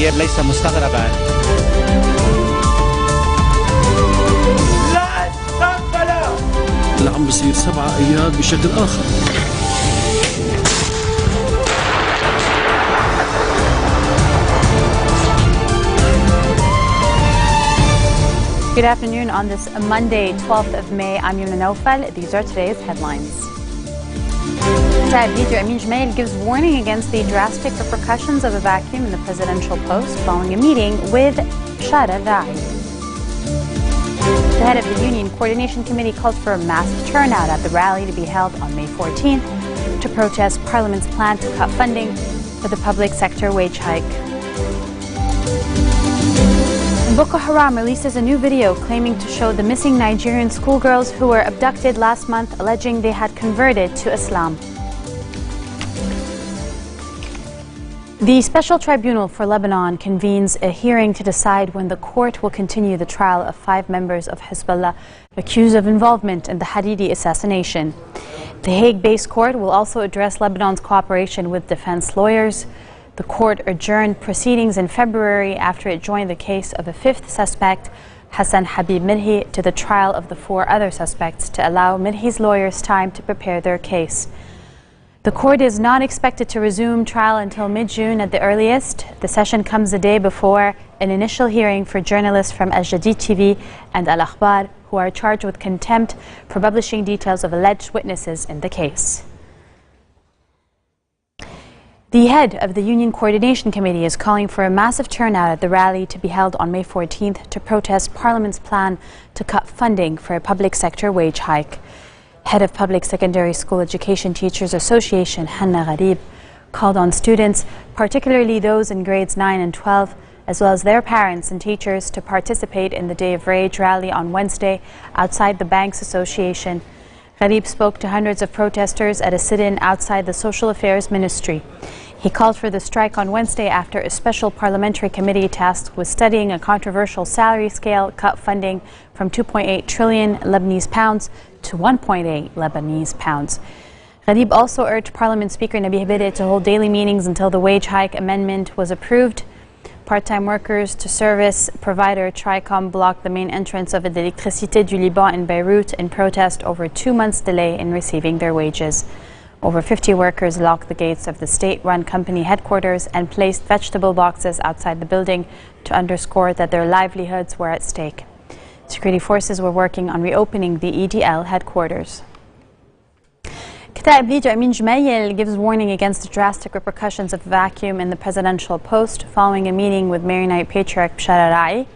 التغيير ليس مستغربا. لا استقبل اللي عم بصير 7 أيام بشكل آخر. Good afternoon on this Monday, 12th of May. I'm Yumna Naufal. These are today's headlines. Leader Amin Jmail gives warning against the drastic repercussions of a vacuum in the presidential post following a meeting with Shara Rai. The head of the Union Coordination Committee called for a massive turnout at the rally to be held on May 14th to protest Parliament's plan to cut funding for the public sector wage hike. Boko Haram releases a new video claiming to show the missing Nigerian schoolgirls who were abducted last month, alleging they had converted to Islam. The Special Tribunal for Lebanon convenes a hearing to decide when the court will continue the trial of 5 members of Hezbollah accused of involvement in the Hariri assassination. The Hague-based court will also address Lebanon's cooperation with defense lawyers. The court adjourned proceedings in February after it joined the case of a 5th suspect, Hassan Habib Midhi, to the trial of the 4 other suspects to allow Midhi's lawyers time to prepare their case. The court is not expected to resume trial until mid-June at the earliest. The session comes a day before an initial hearing for journalists from Al Jadid TV and Al Akhbar who are charged with contempt for publishing details of alleged witnesses in the case. The head of the Union Coordination Committee is calling for a massive turnout at the rally to be held on May 14th to protest Parliament's plan to cut funding for a public sector wage hike. Head of Public Secondary School Education Teachers Association, Hanna Gharib, called on students, particularly those in grades 9 and 12, as well as their parents and teachers, to participate in the Day of Rage rally on Wednesday outside the Banks Association. Gharib spoke to hundreds of protesters at a sit-in outside the Social Affairs Ministry. He called for the strike on Wednesday after a special parliamentary committee tasked with studying a controversial salary scale cut funding from 2.8 trillion Lebanese pounds to 1.8 Lebanese pounds. Gharib also urged Parliament Speaker Nabih Berri to hold daily meetings until the wage hike amendment was approved. Part-time workers to service provider Tricom blocked the main entrance of Electricité du Liban in Beirut in protest over 2 months' delay in receiving their wages. Over 50 workers locked the gates of the state-run company headquarters and placed vegetable boxes outside the building to underscore that their livelihoods were at stake. Security forces were working on reopening the EDL headquarters. Kataib leader Amin Jmail gives warning against the drastic repercussions of the vacuum in the presidential post following a meeting with Maronite Patriarch Shara Rai.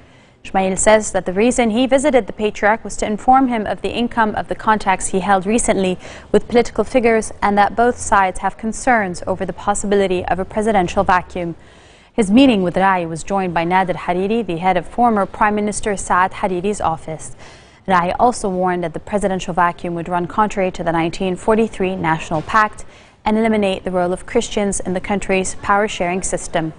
Jmail says that the reason he visited the Patriarch was to inform him of the income of the contacts he held recently with political figures and that both sides have concerns over the possibility of a presidential vacuum. His meeting with Rai was joined by Nader Hariri, the head of former Prime Minister Saad Hariri's office. Rai also warned that the presidential vacuum would run contrary to the 1943 National Pact and eliminate the role of Christians in the country's power-sharing system.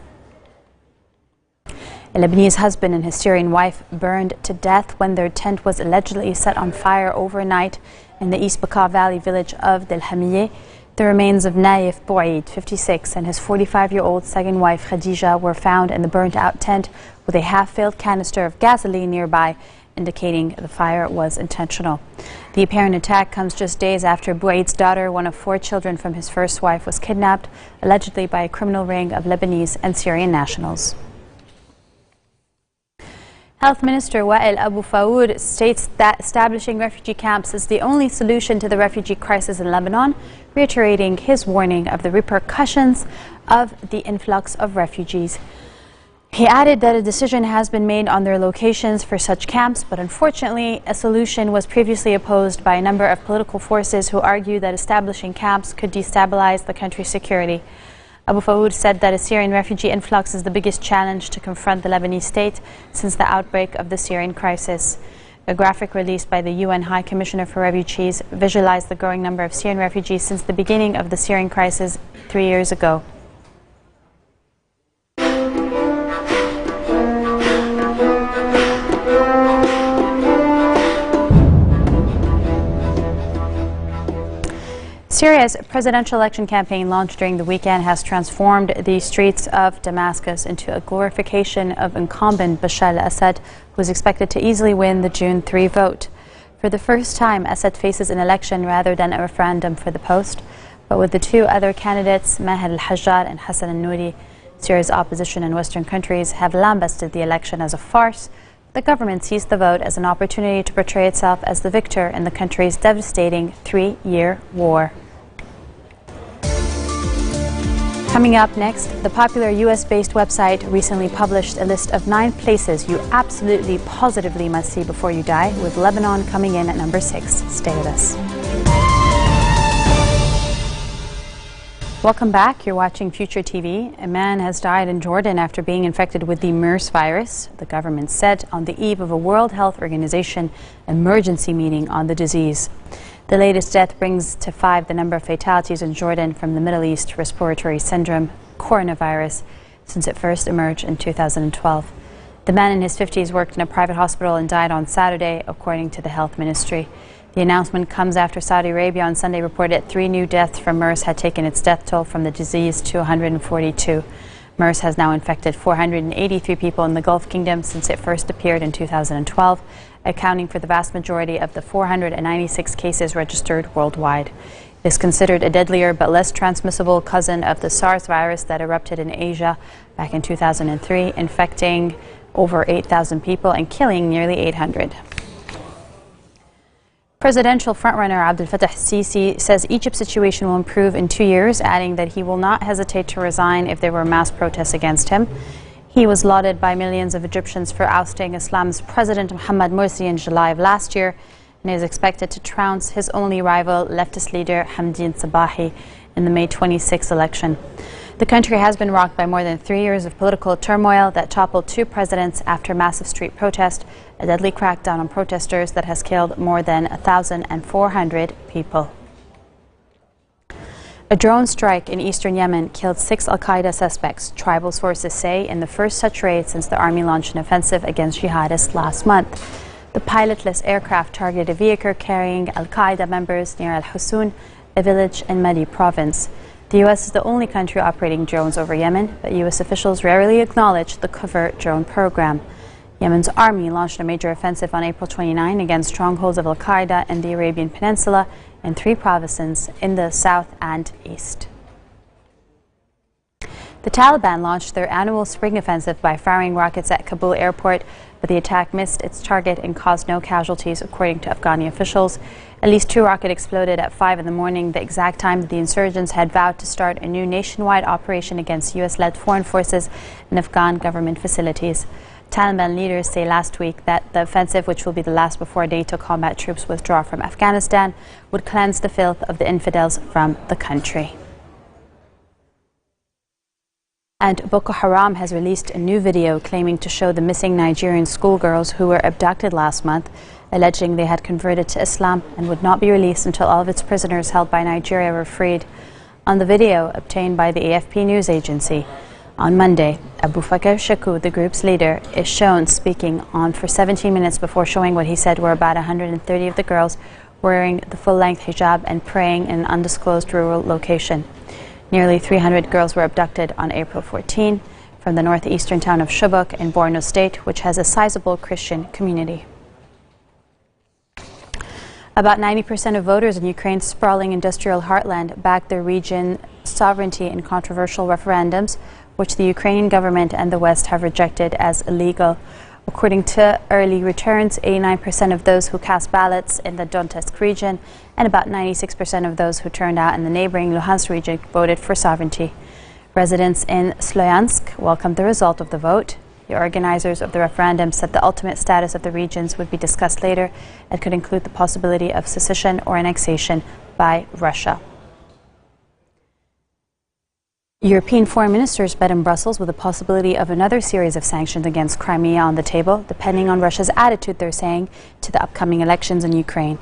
A Lebanese husband and his Syrian wife burned to death when their tent was allegedly set on fire overnight in the East Bekaa Valley village of Del Hamiyeh. The remains of Naif Bouaid, 56, and his 45-year-old second wife Khadija were found in the burnt-out tent with a half-filled canister of gasoline nearby, indicating the fire was intentional. The apparent attack comes just days after Bouaid's daughter, one of 4 children from his first wife, was kidnapped, allegedly by a criminal ring of Lebanese and Syrian nationals. Health Minister Wael Abu Faoud states that establishing refugee camps is the only solution to the refugee crisis in Lebanon, reiterating his warning of the repercussions of the influx of refugees. He added that a decision has been made on their locations for such camps, but unfortunately a solution was previously opposed by a number of political forces who argue that establishing camps could destabilize the country's security. Abu Faoud said that a Syrian refugee influx is the biggest challenge to confront the Lebanese state since the outbreak of the Syrian crisis. A graphic released by the UN High Commissioner for Refugees visualized the growing number of Syrian refugees since the beginning of the Syrian crisis 3 years ago. Syria's presidential election campaign launched during the weekend has transformed the streets of Damascus into a glorification of incumbent Bashar al-Assad, who is expected to easily win the June 3 vote. For the first time, Assad faces an election rather than a referendum for the post. But with the two other candidates, Maher al-Hajjar and Hassan al-Nouri, Syria's opposition in Western countries have lambasted the election as a farce. The government sees the vote as an opportunity to portray itself as the victor in the country's devastating 3-year war. Coming up next, the popular US-based website recently published a list of 9 places you absolutely, positively must see before you die, with Lebanon coming in at number 6. Stay with us. Welcome back. You're watching Future TV. A man has died in Jordan after being infected with the MERS virus. The government said on the eve of a World Health Organization emergency meeting on the disease. The latest death brings to 5 the number of fatalities in Jordan from the Middle East respiratory syndrome, coronavirus, since it first emerged in 2012. The man in his 50s worked in a private hospital and died on Saturday, according to the health ministry. The announcement comes after Saudi Arabia on Sunday reported 3 new deaths from MERS had taken its death toll from the disease to 142. MERS has now infected 483 people in the Gulf Kingdom since it first appeared in 2012, accounting for the vast majority of the 496 cases registered worldwide. It is considered a deadlier but less transmissible cousin of the SARS virus that erupted in Asia back in 2003, infecting over 8,000 people and killing nearly 800. Presidential frontrunner Abdel Fattah al-Sisi says Egypt's situation will improve in 2 years, adding that he will not hesitate to resign if there were mass protests against him. He was lauded by millions of Egyptians for ousting Islam's President Mohamed Morsi in July of last year, and is expected to trounce his only rival, leftist leader Hamdine Sabahi, in the May 26 election. The country has been rocked by more than 3 years of political turmoil that toppled 2 presidents after massive street protest, a deadly crackdown on protesters that has killed more than 1,400 people. A drone strike in eastern Yemen killed 6 al-Qaeda suspects, tribal sources say, in the first such raid since the army launched an offensive against jihadists last month. The pilotless aircraft targeted a vehicle carrying al-Qaeda members near Al-Husun, a village in Madi province. The U.S. is the only country operating drones over Yemen, but U.S. officials rarely acknowledge the covert drone program. Yemen's army launched a major offensive on April 29 against strongholds of al-Qaeda in the Arabian Peninsula in 3 provinces in the south and east. The Taliban launched their annual spring offensive by firing rockets at Kabul airport, but the attack missed its target and caused no casualties, according to Afghani officials. At least 2 rockets exploded at 5 in the morning, the exact time that the insurgents had vowed to start a new nationwide operation against U.S.-led foreign forces and Afghan government facilities. Taliban leaders say last week that the offensive, which will be the last before NATO combat troops withdraw from Afghanistan, would cleanse the filth of the infidels from the country. And Boko Haram has released a new video claiming to show the missing Nigerian schoolgirls who were abducted last month, alleging they had converted to Islam and would not be released until all of its prisoners held by Nigeria were freed. On the video, obtained by the AFP news agency, on Monday, Abu Bakr Shaku, the group's leader, is shown speaking on for 17 minutes before showing what he said were about 130 of the girls wearing the full-length hijab and praying in an undisclosed rural location. Nearly 300 girls were abducted on April 14 from the northeastern town of Chibok in Borno State, which has a sizable Christian community. About 90% of voters in Ukraine's sprawling industrial heartland backed their region's sovereignty in controversial referendums, which the Ukrainian government and the West have rejected as illegal. According to early returns, 89% of those who cast ballots in the Donetsk region and about 96% of those who turned out in the neighboring Luhansk region voted for sovereignty. Residents in Sloyansk welcomed the result of the vote. The organizers of the referendum said the ultimate status of the regions would be discussed later and could include the possibility of secession or annexation by Russia. European foreign ministers met in Brussels with the possibility of another series of sanctions against Crimea on the table, depending on Russia's attitude, they're saying, to the upcoming elections in Ukraine.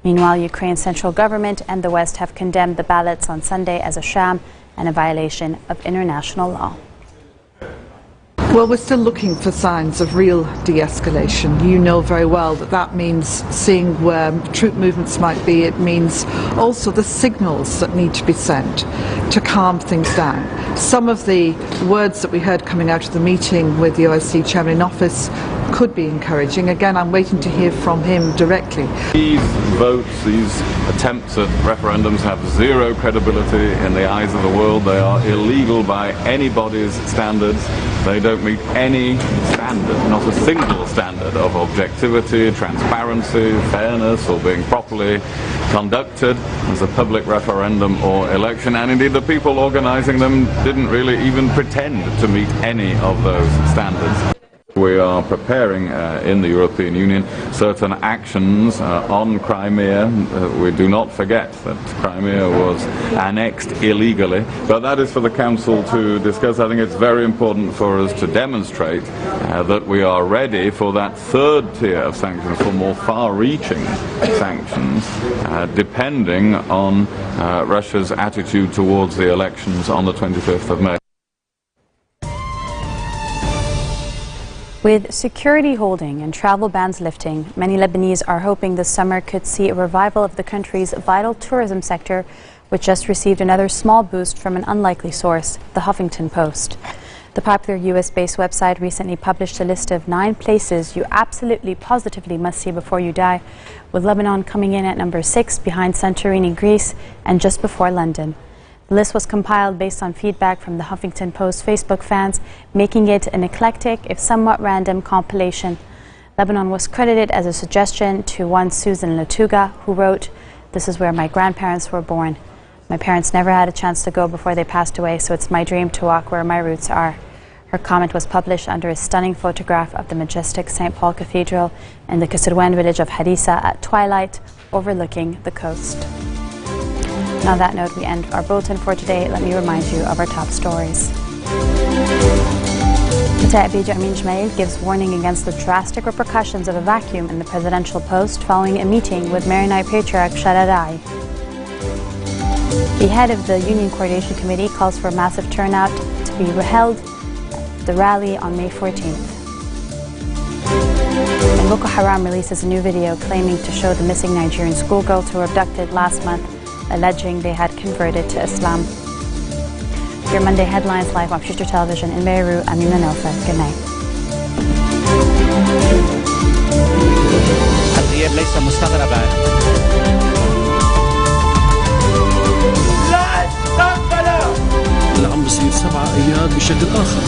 Meanwhile, Ukraine's central government and the West have condemned the ballots on Sunday as a sham and a violation of international law. Well, we're still looking for signs of real de-escalation. You know very well that that means seeing where troop movements might be. It means also the signals that need to be sent to calm things down. Some of the words that we heard coming out of the meeting with the OSCE chairman in office could be encouraging. Again, I'm waiting to hear from him directly. These votes, these attempts at referendums have zero credibility in the eyes of the world. They are illegal by anybody's standards. They don't meet any standard, not a single standard of objectivity, transparency, fairness, or being properly conducted as a public referendum or election. And indeed the people organizing them didn't really even pretend to meet any of those standards. We are preparing in the European Union certain actions on Crimea. We do not forget that Crimea was annexed illegally, but that is for the Council to discuss. I think it's very important for us to demonstrate that we are ready for that third tier of sanctions, for more far-reaching sanctions, depending on Russia's attitude towards the elections on the 25th of May. With security holding and travel bans lifting, many Lebanese are hoping this summer could see a revival of the country's vital tourism sector, which just received another small boost from an unlikely source, the Huffington Post. The popular US-based website recently published a list of 9 places you absolutely positively must see before you die, with Lebanon coming in at number 6 behind Santorini, Greece, and just before London. The list was compiled based on feedback from the Huffington Post Facebook fans, making it an eclectic, if somewhat random, compilation. Lebanon was credited as a suggestion to one Susan Latuga, who wrote, "This is where my grandparents were born. My parents never had a chance to go before they passed away, so it's my dream to walk where my roots are." Her comment was published under a stunning photograph of the majestic St. Paul Cathedral in the Kasirwan village of Harissa at twilight, overlooking the coast. And on that note, we end our bulletin for today. Let me remind you of our top stories. Mutabi Amin Jmail gives warning against the drastic repercussions of a vacuum in the presidential post following a meeting with Maronite Patriarch Sharadai. The head of the Union Coordination Committee calls for a massive turnout to be held at the rally on May 14th. And Boko Haram releases a new video claiming to show the missing Nigerian schoolgirls who were abducted last month, alleging they had converted to Islam. Your Monday headlines live on Future Television in Beirut. I'm Yuna Nelfa. Good night. الغياب ليس مستغربا. اللي عم بصير 7 أياد بشكل آخر.